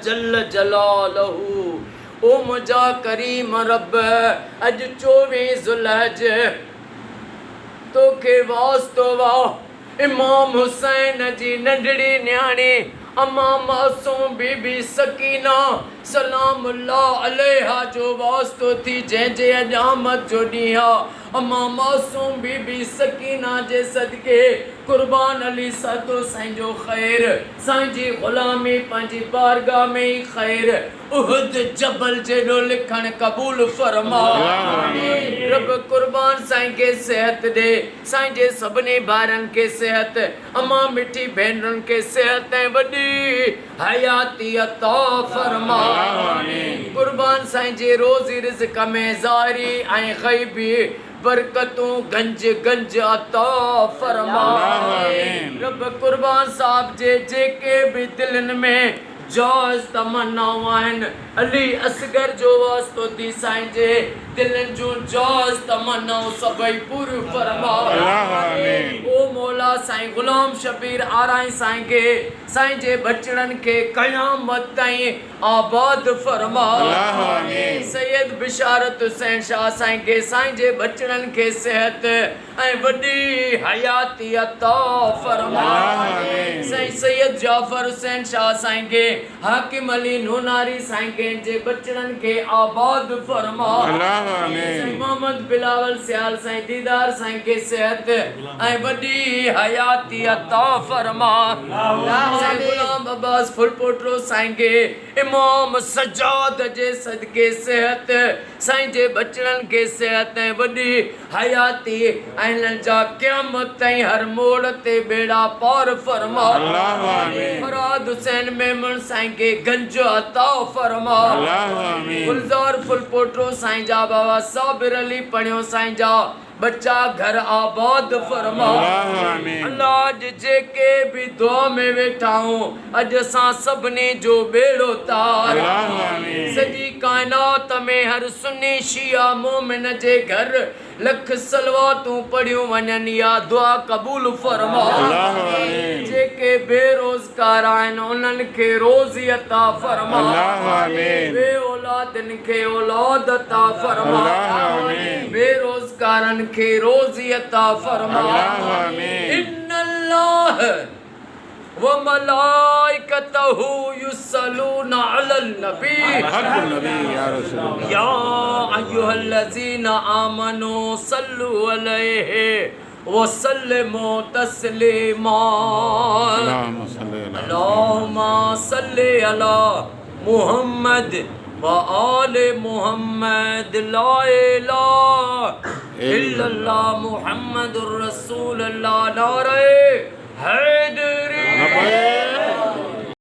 जल जलालहू। ओ मुझा करीम रब अज 24 ज़ुल्हज तोखे वास्तो वाह इमाम हुसैन जी नंढड़ी न्याणी अम्मा मासूम बीबी सकीना सलामुल्लाह अलैहा जो वास्तो थी जंहिंजे अजामत जो ॾींहुं अम्मा मासूम बीबी सकीना जे सदके कुर्बान अली सातो साईं जो ख़ैर साईं जी ग़ुलामी पंहिंजी बारगाह में ही ख़ैर उहद जबल जेॾो लिखण क़बूल फरमा। रब कुर्बान साईं खे सेहत ॾे, साईं जे सभिनी ॿारनि खे सेहत, अम्मा मिठी भेनरुनि खे सेहत ऐं वॾी हयाती अता फरमा। कुर्बान साईं जे रोज़ी रिज़्क़ में ज़ाहिरी ऐं ग़ैबी बरकतूं गंज गंज अता फरमा। रब कुर्बान साहब जे जेके भी दिलनि में जायज़ तमन्नाऊं आहिनि अली असगर जो वास्तो थी साईं जे दिलनि जूं जायज़ तमन्नाऊं सभई पूरी फरमा। ओ मौला साईं गुलाम शबीर आराई साईं खे साईं जे बचड़नि खे क़यामत ताईं आबाद फरमा। सैयद बिशारत हुसैन शाह साईं खे साईं जे बचड़नि खे सेहत ऐं वॾी हयाती अता फरमा। साईं सैयद जाफर हुसैन शाह साईं खे हाकिम अली नूनारी साईं खे जे बचड़नि खे आबाद फरमा। साईं मोहम्मद बिलावल सियाल साईं दीदार साईं खे सेहत ऐं वॾी हयाती अता फरमा। साईं गुलाम अब्बास फुलपोटरो साईं खे इमाम सजाद जे सदके सेहत साईं जे बचड़नि खे सेहत ऐं वॾी हयाती ऐं हिननि जा क़यामत ताईं हर मोड़ ते बेड़ा पार फरमा। फराद हुसैन मेमन साईं खे गंज अता फरमा। गुलजार फुलपोटरो साईं जा बाबा साबिर अली पढ़ियो साईं जा बच्चा घर आबाद फरमा। अल्लाह जेके भी दुआ में वेठा हूं अज असां सभिनी जो बेड़ो तार। सॼी कायनात में हर सुन्नी शिया मोमिन जे घर लख सलवातूं पढ़ियूं वञनि या दुआ क़बूल फरमा। जेके बेरोज़गार आहिनि उन्हनि खे रोज़ी अता फरमा। बे औलादनि खे औलाद अता फरमा। बेरोज़गारनि खे रोज़ी अता फरमा। इन्नल्लाह व मलाइकतहु युसल्लूना अलल नबी या अय्युहल्लज़ीना आमनू सल्लु अलैहि व सल्लिमू तस्लीमा। अल्लाहुम्मा सल्लि अला मुहम्मद व आले मुहम्मद ला इलाहा इल्लल्लाह मुहम्मदुर रसूलुल्लाह। नारे